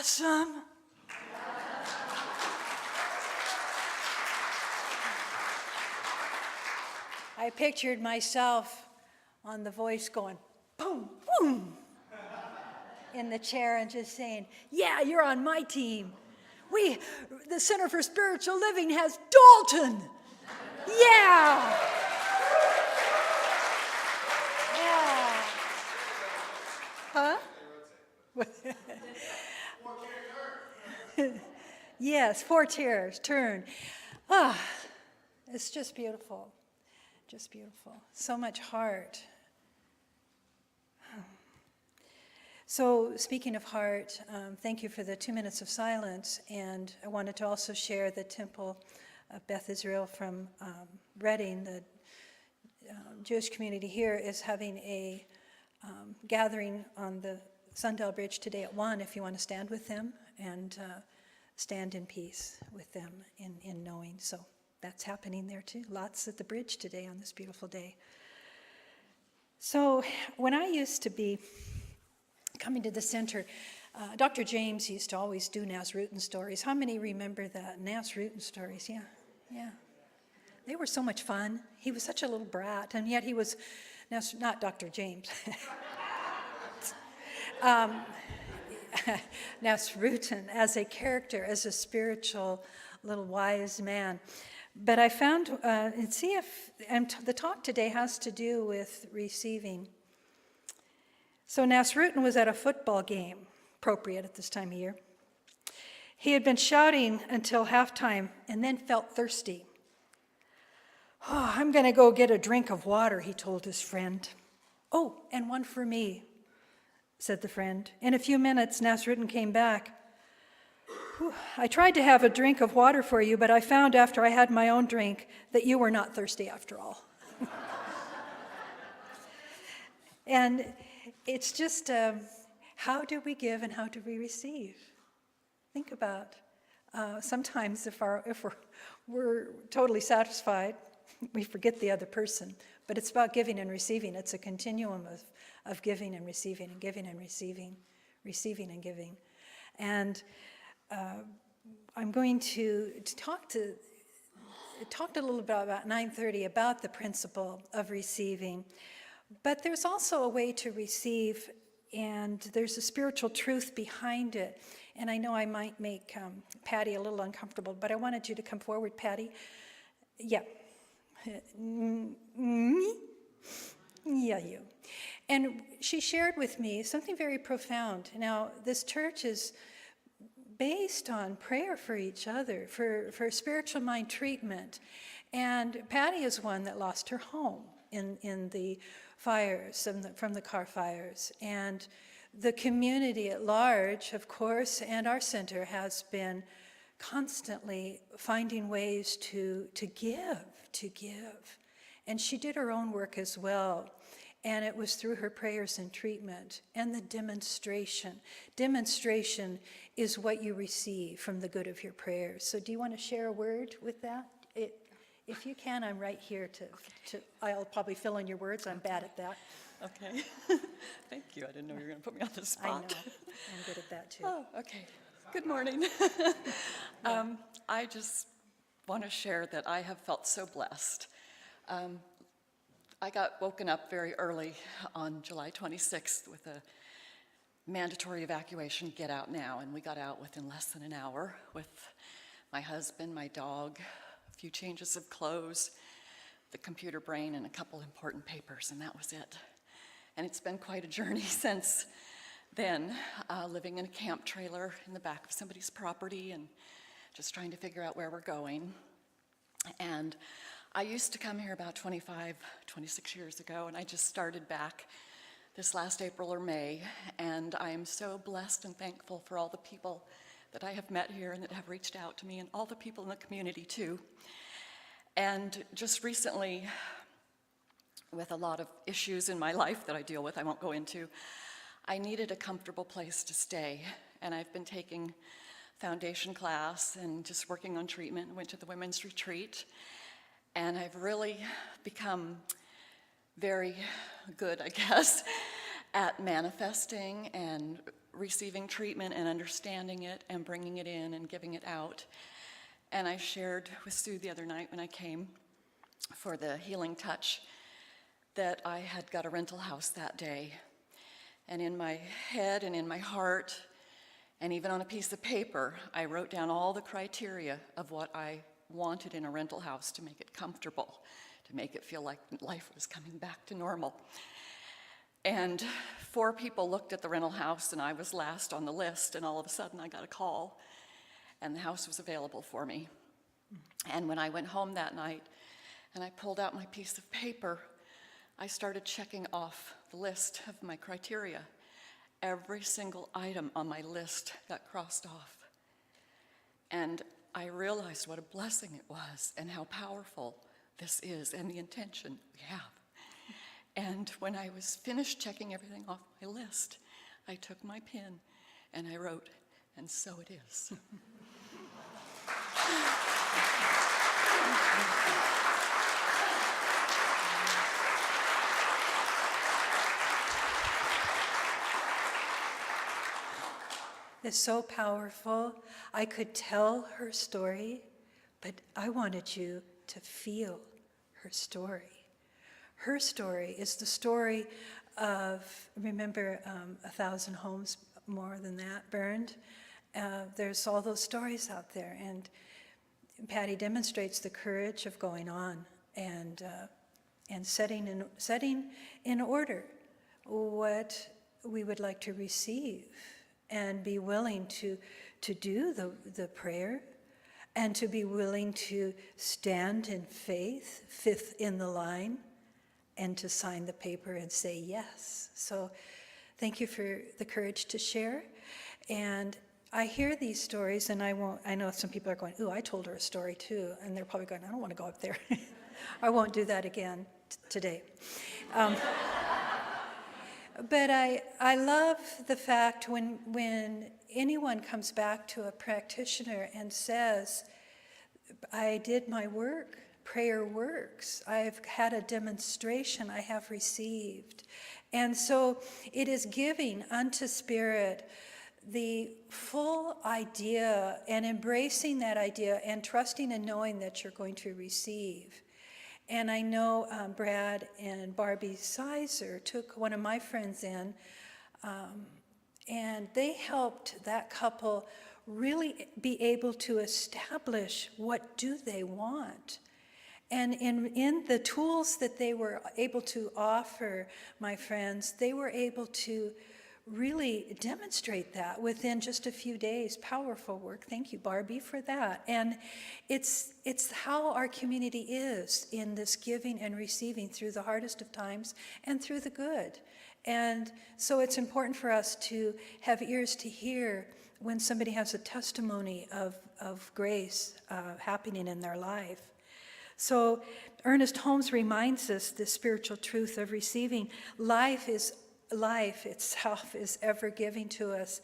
awesome. I pictured myself on The Voice going, boom, boom, in the chair and just saying, yeah, you're on my team. The Center for Spiritual Living has Dalton. Yeah. Yeah. Huh? Yes, 4 tiers, turn. Ah, it's just beautiful. Just beautiful. So much heart. So speaking of heart, thank you for the 2 minutes of silence. And I wanted to also share the Temple of Beth Israel from Reading. The Jewish community here is having a gathering on the Sundial Bridge today at 1 if you want to stand with them and stand in peace with them in knowing. So that's happening there too. Lots at the bridge today on this beautiful day. So when I used to be coming to the center, Dr. James used to always do Nasrudin stories. How many remember the Nasrudin stories? Yeah. They were so much fun. He was such a little brat, and yet he was, not Dr. James. Nasrudin as a character, as a spiritual little wise man. But I found, the talk today has to do with receiving. So Nasrudin was at a football game, appropriate at this time of year. He had been shouting until halftime and then felt thirsty. Oh, I'm going to go get a drink of water, he told his friend. Oh, and one for me, said the friend. In a few minutes, Nasrudin came back. I tried to have a drink of water for you, but I found after I had my own drink that you were not thirsty after all. And it's just, how do we give and how do we receive? Think about, sometimes if we're totally satisfied, we forget the other person. But it's about giving and receiving. It's a continuum of giving and receiving and giving and receiving, receiving and giving. And I'm going to talk a little bit about 9:30 about the principle of receiving. But there's also a way to receive, and there's a spiritual truth behind it. And I know I might make Patty a little uncomfortable, but I wanted you to come forward, Patty. Yeah. Yeah, you. And she shared with me something very profound. Now, this church is based on prayer for each other, for spiritual mind treatment. And Patty is one that lost her home in the fires, from the car fires. And the community at large, of course, and our center has been constantly finding ways to give. And she did her own work as well. And it was through her prayers and treatment and the demonstration. Demonstration is what you receive from the good of your prayers. So do you want to share a word with that? If you can, I'm right here I'll probably fill in your words. I'm bad at that. Okay. Thank you. I didn't know you were going to put me on the spot. I know. I'm good at that too. Oh, okay. Good morning. I just want to share that I have felt so blessed. I got woken up very early on July 26th with a mandatory evacuation, get out now, and we got out within less than an hour with my husband, my dog, a few changes of clothes, the computer brain, and a couple important papers, and that was it. And it's been quite a journey since then, living in a camp trailer in the back of somebody's property and just trying to figure out where we're going. And I used to come here about 26 years ago, and I just started back this last April or May, and I am so blessed and thankful for all the people that I have met here and that have reached out to me, and all the people in the community too. And just recently, with a lot of issues in my life that I deal with, I won't go into, I needed a comfortable place to stay, and I've been taking foundation class and just working on treatment. Went to the women's retreat, and I've really become very good, I guess, at manifesting and receiving treatment and understanding it and bringing it in and giving it out. And I shared with Sue the other night when I came for the healing touch that I had got a rental house that day. And in my head and in my heart, and even on a piece of paper, I wrote down all the criteria of what I wanted in a rental house to make it comfortable, to make it feel like life was coming back to normal. And 4 people looked at the rental house, and I was last on the list, and all of a sudden I got a call, and the house was available for me. And when I went home that night, and I pulled out my piece of paper, I started checking off the list of my criteria. Every single item on my list got crossed off. And I realized what a blessing it was and how powerful this is and the intention we have. And when I was finished checking everything off my list, I took my pen and I wrote, "And so it is." It's so powerful. I could tell her story, but I wanted you to feel her story. Her story is the story of, remember, 1,000 homes, more than that, burned. There's all those stories out there, and Patty demonstrates the courage of going on and setting in order what we would like to receive, and be willing to do the prayer, and to be willing to stand in faith, fifth in the line, and to sign the paper and say yes. So thank you for the courage to share. And I hear these stories, and I know some people are going, "Ooh, I told her a story too," and they're probably going, "I don't want to go up there." I won't do that again today. But I love the fact when anyone comes back to a practitioner and says, "I did my work, prayer works, I've had a demonstration, I have received." And so it is giving unto Spirit the full idea and embracing that idea and trusting and knowing that you're going to receive. And I know Brad and Barbie Sizer took one of my friends in, and they helped that couple really be able to establish what do they want. And in the tools that they were able to offer my friends, they were able to really demonstrate that within just a few days. Powerful work. Thank you, Barbie, for that. And it's how our community is in this giving and receiving through the hardest of times and through the good. And so it's important for us to have ears to hear when somebody has a testimony of grace happening in their life. So Ernest Holmes reminds us the spiritual truth of receiving. Life itself is ever giving to us.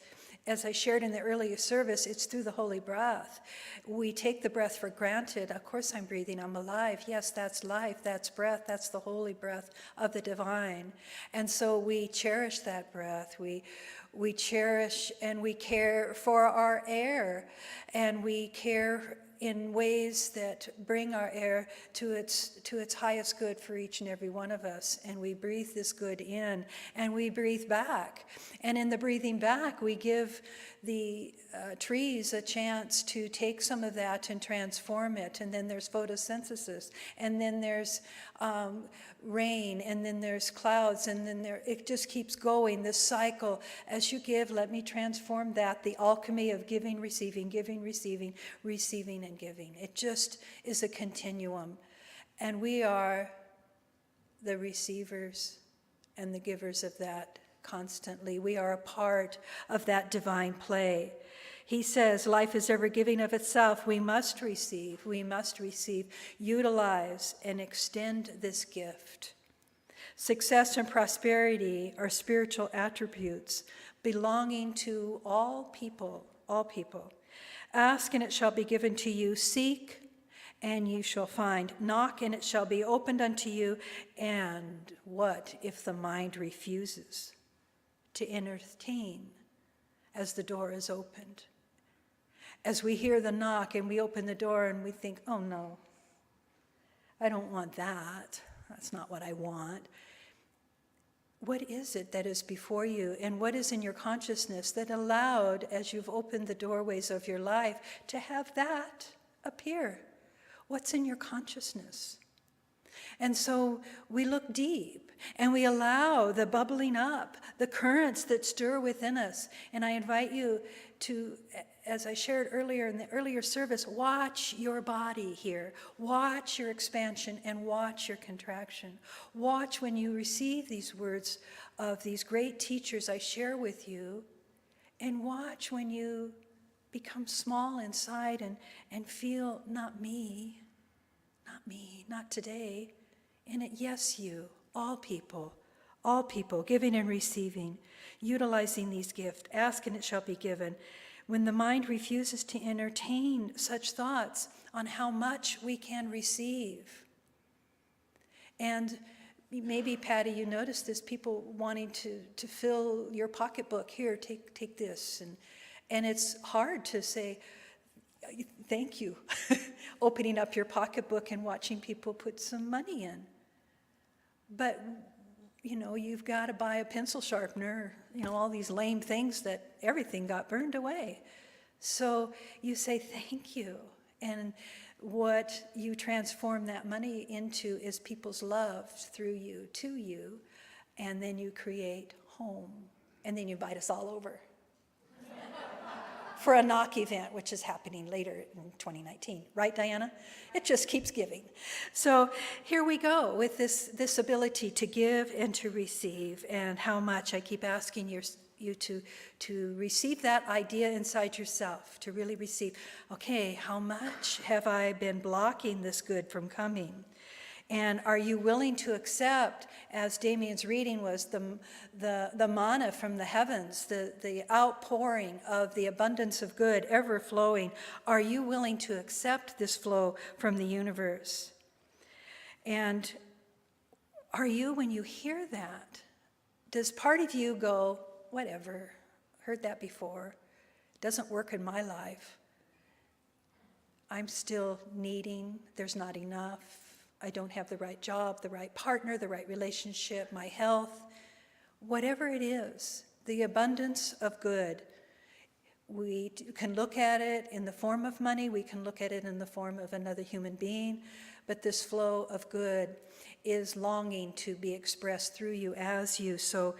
As I shared in the earlier service, it's through the holy breath. We take the breath for granted. Of course I'm breathing, I'm alive. Yes, that's life, that's breath, that's the holy breath of the divine. And so we cherish that breath. We cherish and we care for our air, and we care in ways that bring our air to its highest good for each and every one of us. And we breathe this good in, and we breathe back. And in the breathing back, we give the trees a chance to take some of that and transform it. And then there's photosynthesis, and then there's rain, and then there's clouds, and then it just keeps going, this cycle. As you give, let me transform that, the alchemy of giving, receiving, receiving, and giving. It just is a continuum. And we are the receivers and the givers of that constantly. We are a part of that divine play. He says, life is ever giving of itself. We must receive, utilize, and extend this gift. Success and prosperity are spiritual attributes belonging to all people, all people. Ask and it shall be given to you. Seek and you shall find. Knock and it shall be opened unto you. And what if the mind refuses to entertain as the door is opened. As we hear the knock and we open the door and we think, oh no, I don't want that. That's not what I want. What is it that is before you, and what is in your consciousness that allowed, as you've opened the doorways of your life, to have that appear? What's in your consciousness? And so we look deep and we allow the bubbling up, the currents that stir within us. And I invite you to, as I shared earlier in the earlier service, watch your body here. Watch your expansion and watch your contraction. Watch when you receive these words of these great teachers I share with you, and watch when you become small inside and feel, not me, not today. And it, yes, you, all people, giving and receiving, utilizing these gifts, ask and it shall be given. When the mind refuses to entertain such thoughts on how much we can receive. And maybe, Patty, you noticed this, people wanting to fill your pocketbook. Here, take this. And it's hard to say, thank you, opening up your pocketbook and watching people put some money in. But, you've got to buy a pencil sharpener, all these lame things that everything got burned away. So you say thank you. And what you transform that money into is people's love through you, to you. And then you create home. And then you invite us all over for a knock event, which is happening later in 2019. Right, Diana? It just keeps giving. So here we go with this ability to give and to receive, and how much. I keep asking you to receive that idea inside yourself, to really receive, okay, how much have I been blocking this good from coming? And are you willing to accept, as Damien's reading was, the manna from the heavens, the outpouring of the abundance of good ever flowing? Are you willing to accept this flow from the universe? And are you, when you hear that, does part of you go, whatever, heard that before, doesn't work in my life, I'm still needing, there's not enough, I don't have the right job, the right partner, the right relationship, my health, whatever it is, the abundance of good. We can look at it in the form of money, we can look at it in the form of another human being, but this flow of good is longing to be expressed through you, as you. So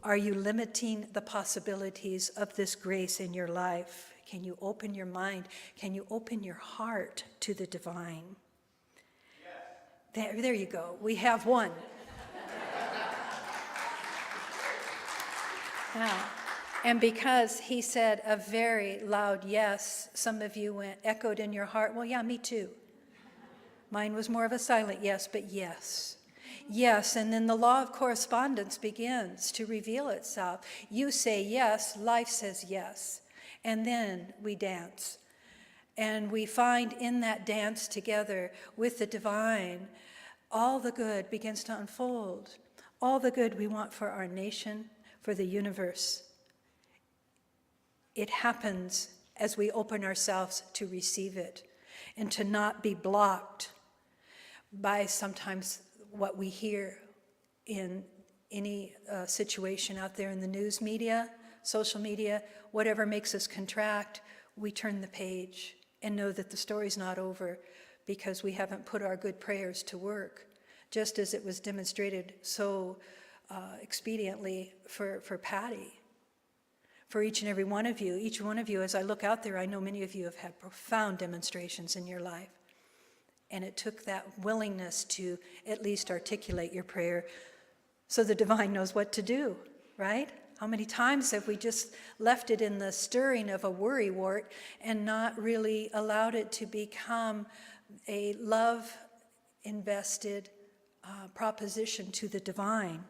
are you limiting the possibilities of this grace in your life? Can you open your mind? Can you open your heart to the divine? There you go. We have one. Now, and because he said a very loud yes, some of you echoed in your heart, well, yeah, me too. Mine was more of a silent yes, but yes. Yes, and then the law of correspondence begins to reveal itself. You say yes, life says yes, and then we dance. And we find in that dance together with the divine, all the good begins to unfold. All the good we want for our nation, for the universe. It happens as we open ourselves to receive it and to not be blocked by sometimes what we hear in any situation out there in the news media, social media, whatever makes us contract. We turn the page and know that the story's not over, because we haven't put our good prayers to work, just as it was demonstrated so expediently for Patty, for each and every one of you. Each one of you, as I look out there, I know many of you have had profound demonstrations in your life. And it took that willingness to at least articulate your prayer so the divine knows what to do, right? How many times have we just left it in the stirring of a worrywart and not really allowed it to become a love-invested proposition to the divine?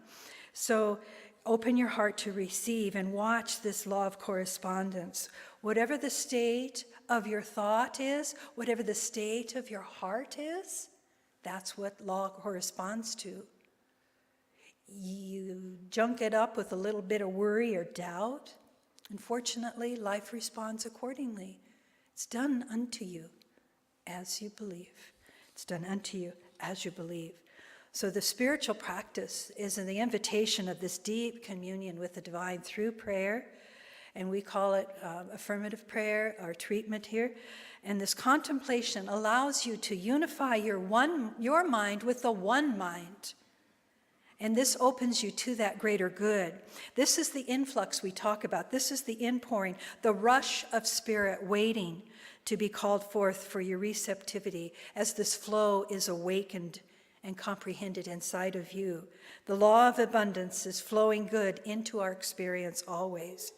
So open your heart to receive and watch this law of correspondence. Whatever the state of your thought is, whatever the state of your heart is, that's what law corresponds to. You junk it up with a little bit of worry or doubt, Unfortunately, life responds accordingly. It's done unto you as you believe. It's done unto you as you believe. So the spiritual practice is in the invitation of this deep communion with the divine through prayer, and we call it affirmative prayer, our treatment here. And this contemplation allows you to unify your mind with the one mind. And this opens you to that greater good. This is the influx we talk about. This is the inpouring, the rush of spirit waiting to be called forth for your receptivity as this flow is awakened and comprehended inside of you. The law of abundance is flowing good into our experience always.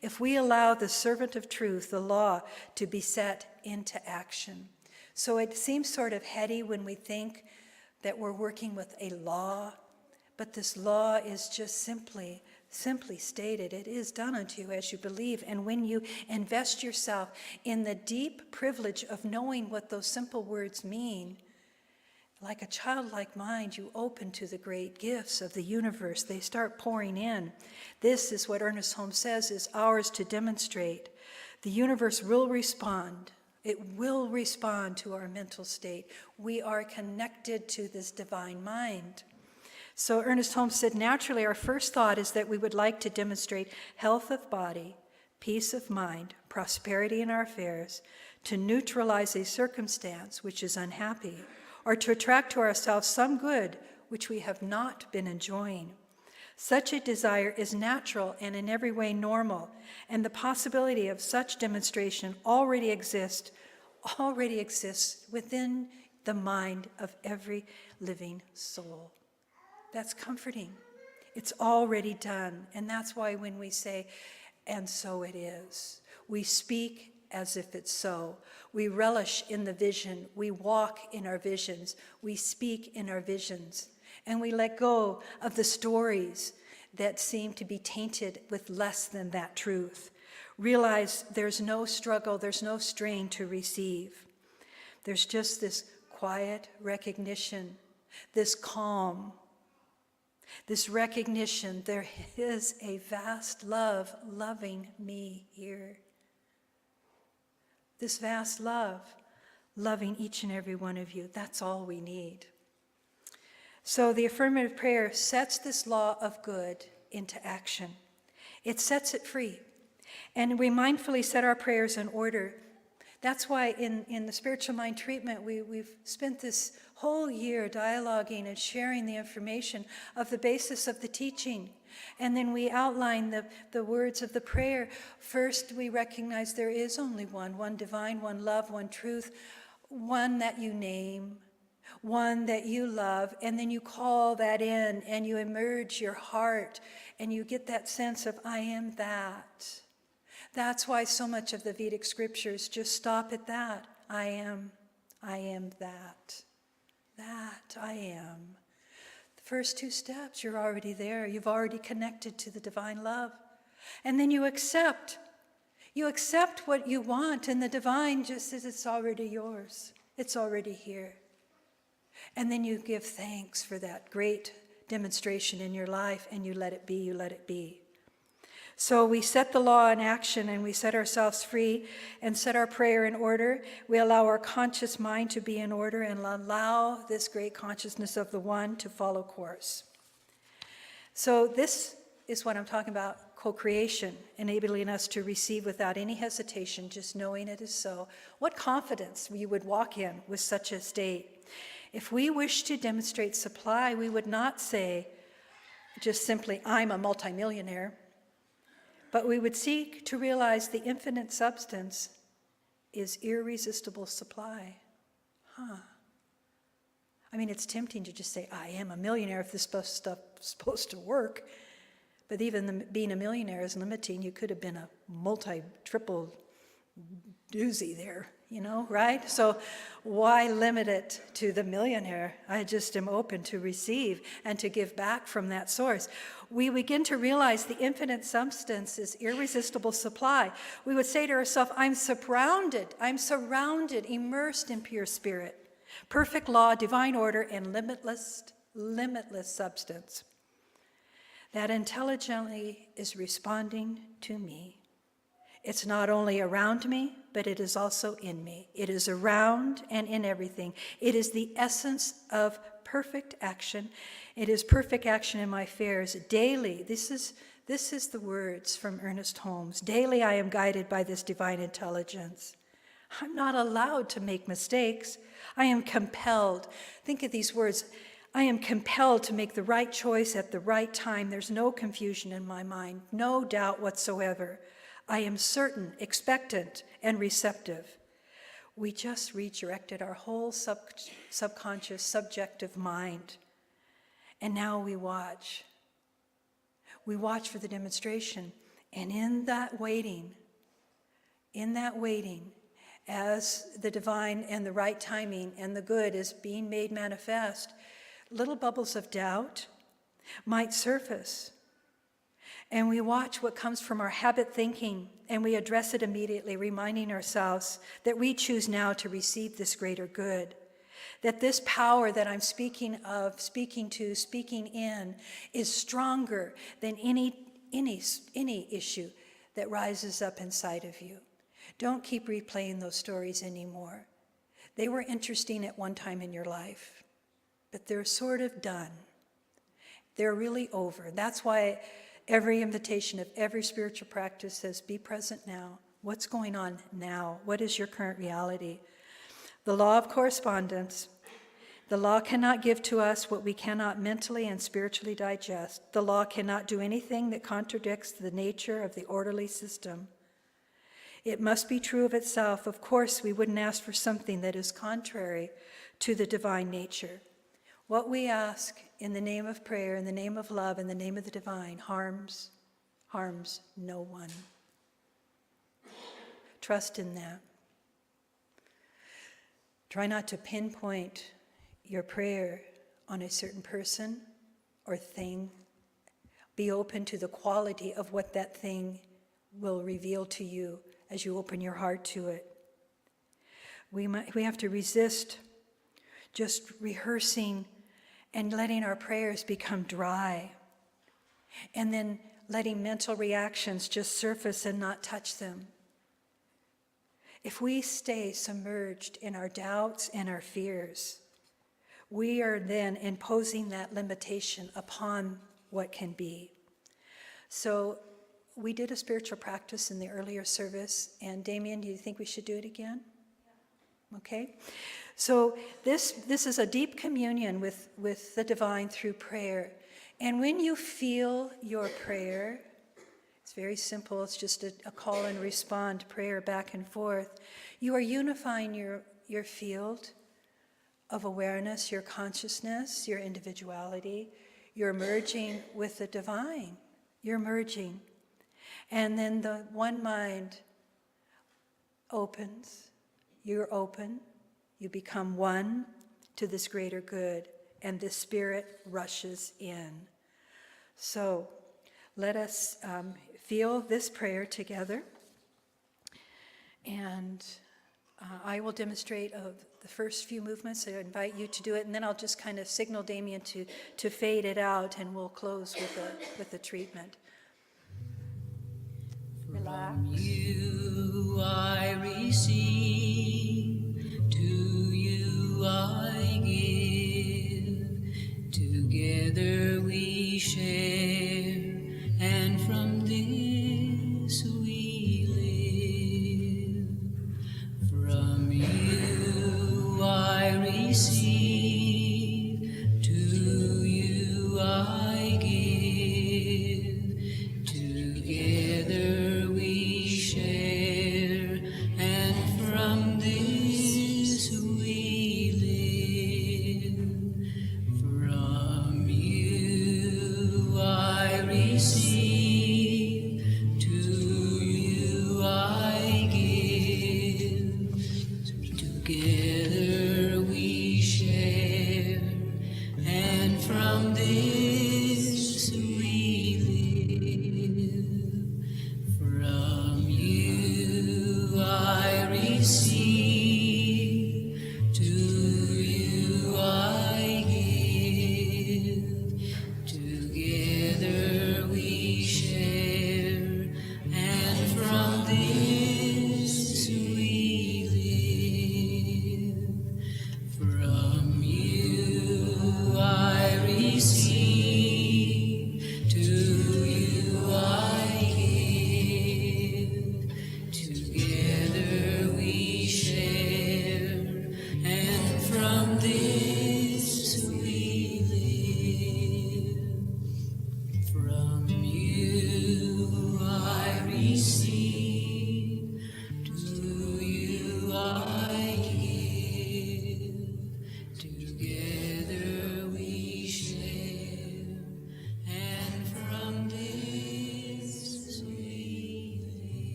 If we allow the servant of truth, the law, to be set into action. So it seems sort of heady when we think that we're working with a law, but this law is just simply stated. It is done unto you as you believe. And when you invest yourself in the deep privilege of knowing what those simple words mean, like a childlike mind, you open to the great gifts of the universe. They start pouring in. This is what Ernest Holmes says is ours to demonstrate. The universe will respond. It will respond to our mental state. We are connected to this divine mind. So Ernest Holmes said, naturally, our first thought is that we would like to demonstrate health of body, peace of mind, prosperity in our affairs, to neutralize a circumstance which is unhappy, or to attract to ourselves some good which we have not been enjoying. Such a desire is natural and in every way normal, and the possibility of such demonstration already exists within the mind of every living soul. That's comforting. It's already done, and that's why when we say, and so it is, we speak as if it's so. We relish in the vision. We walk in our visions. We speak in our visions. And we let go of the stories that seem to be tainted with less than that truth. Realize there's no struggle, there's no strain to receive. There's just this quiet recognition, this calm, this recognition there is a vast love loving me here. This vast love, loving each and every one of you. That's all we need. So the affirmative prayer sets this law of good into action. It sets it free. And we mindfully set our prayers in order. That's why in the spiritual mind treatment, we've spent this whole year dialoguing and sharing the information of the basis of the teaching. And then we outline the words of the prayer. First, we recognize there is only one divine, one love, one truth, one that you name, one that you love, and then you call that in and you immerse your heart and you get that sense of, I am that. That's why so much of the Vedic scriptures just stop at that. I am that. That I am. First two steps, you're already there. You've already connected to the divine love. And then you accept. You accept what you want, and the divine just says it's already yours. It's already here. And then you give thanks for that great demonstration in your life, and you let it be, you let it be. So we set the law in action, and we set ourselves free and set our prayer in order. We allow our conscious mind to be in order and allow this great consciousness of the one to follow course. So this is what I'm talking about, co-creation, enabling us to receive without any hesitation, just knowing it is so. What confidence we would walk in with such a state. If we wish to demonstrate supply, we would not say just simply, I'm a multimillionaire. But we would seek to realize the infinite substance is irresistible supply. I mean, it's tempting to just say, I am a millionaire if this stuff is supposed to work. But even being a millionaire is limiting. You could have been a triple doozy there, right? So why limit it to the millionaire? I just am open to receive and to give back from that source. We begin to realize the infinite substance is irresistible supply. We would say to ourselves, I'm surrounded, immersed in pure spirit, perfect law, divine order, and limitless substance. that intelligently is responding to me. It's not only around me, but it is also in me. It is around and in everything. It is the essence of perfect action. It is perfect action in my affairs. Daily, this is the words from Ernest Holmes. Daily I am guided by this divine intelligence. I'm not allowed to make mistakes. I am compelled. Think of these words. I am compelled to make the right choice at the right time. There's no confusion in my mind, no doubt whatsoever. I am certain, expectant, and receptive. We just redirected our whole subconscious, subjective mind. And now we watch. We watch for the demonstration. And in that waiting, as the divine and the right timing and the good is being made manifest, little bubbles of doubt might surface. And we watch what comes from our habit thinking, and we address it immediately, reminding ourselves that we choose now to receive this greater good. That this power that I'm speaking of, speaking to, speaking in, is stronger than any issue that rises up inside of you. Don't keep replaying those stories anymore. They were interesting at one time in your life, but they're sort of done. They're really over. That's why every invitation of every spiritual practice says, be present now. What's going on now? What is your current reality? The law of correspondence. The law cannot give to us what we cannot mentally and spiritually digest. The law cannot do anything that contradicts the nature of the orderly system. It must be true of itself. Of course, we wouldn't ask for something that is contrary to the divine nature. What we ask in the name of prayer, in the name of love, in the name of the divine, harms no one. Trust in that. Try not to pinpoint your prayer on a certain person or thing. Be open to the quality of what that thing will reveal to you as you open your heart to it. We have to resist just rehearsing and letting our prayers become dry, and then letting mental reactions just surface and not touch them. If we stay submerged in our doubts and our fears, we are then imposing that limitation upon what can be. So we did a spiritual practice in the earlier service, and Damien, do you think we should do it again? Okay. So this is a deep communion with the divine through prayer. And when you feel your prayer, it's very simple, it's just a call and respond prayer back and forth. You are unifying your field of awareness, your consciousness, your individuality. You're merging with the divine. You're merging. And then the one mind opens. You're open. You become one to this greater good, and the Spirit rushes in. So let us feel this prayer together. And I will demonstrate the first few movements. I invite you to do it, and then I'll just kind of signal Damien to fade it out, and we'll close with the treatment. Relax. From you I receive, to you I give, together we share, and from this we live. From you I receive, to you I give, together we share, and from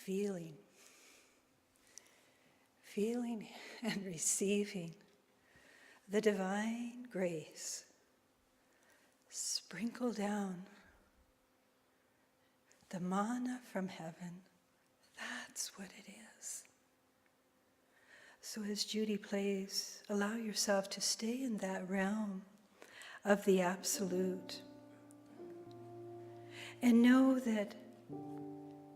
feeling and receiving the divine grace sprinkle down, the manna from heaven. That's what it is. So as Judy plays, allow yourself to stay in that realm of the absolute. And know that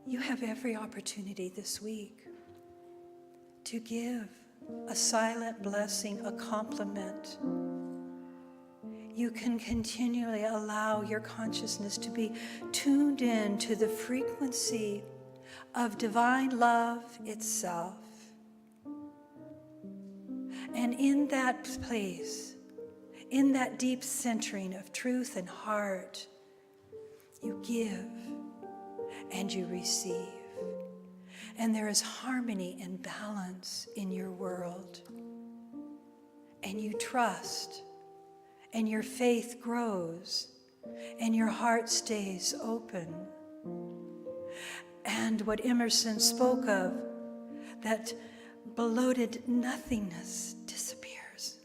you have every opportunity this week to give a silent blessing, a compliment. You can continually allow your consciousness to be tuned in to the frequency of divine love itself. And in that place, in that deep centering of truth and heart, you give and you receive. And there is harmony and balance in your world. And you trust, and your faith grows, and your heart stays open. And what Emerson spoke of, that bloated nothingness disappears.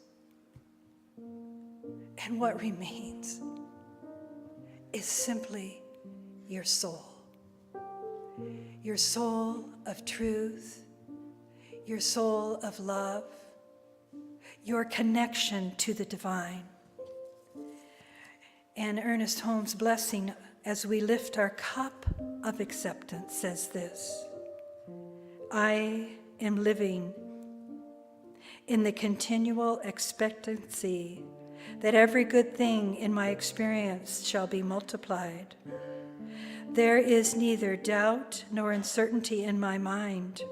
And what remains is simply your soul. Your soul of truth, your soul of love, your connection to the divine. And Ernest Holmes' blessing as we lift our cup of acceptance says this: I am living in the continual expectancy that every good thing in my experience shall be multiplied. There is neither doubt nor uncertainty in my mind.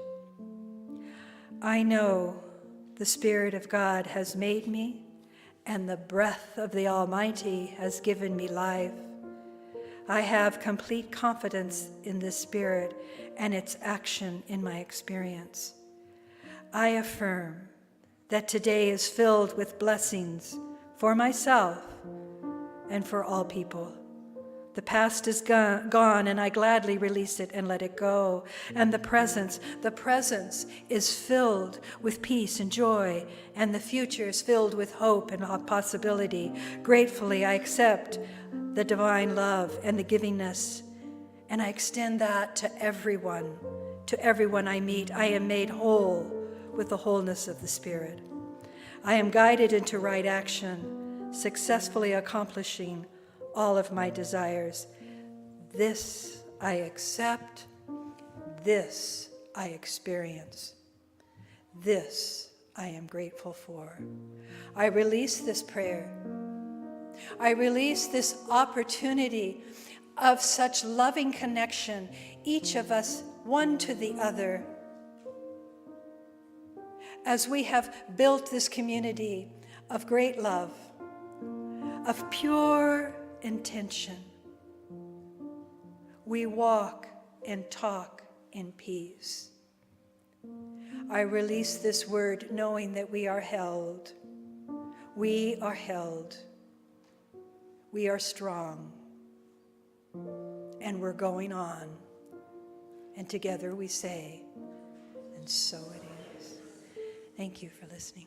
I know the Spirit of God has made me, and the breath of the Almighty has given me life. I have complete confidence in this Spirit and its action in my experience. I affirm that today is filled with blessings for myself and for all people. The past is gone, and I gladly release it and let it go. And the presence is filled with peace and joy, and the future is filled with hope and possibility. Gratefully, I accept the divine love and the givingness, and I extend that to everyone I meet. I am made whole with the wholeness of the Spirit. I am guided into right action, successfully accomplishing all of my desires. This I accept. This I experience. This I am grateful for. I release this prayer. I release this opportunity of such loving connection, each of us one to the other, as we have built this community of great love, of pure intention. We walk and talk in peace. I release this word knowing that we are held. We are held. We are strong. And we're going on. And together we say, and so it is. Thank you for listening.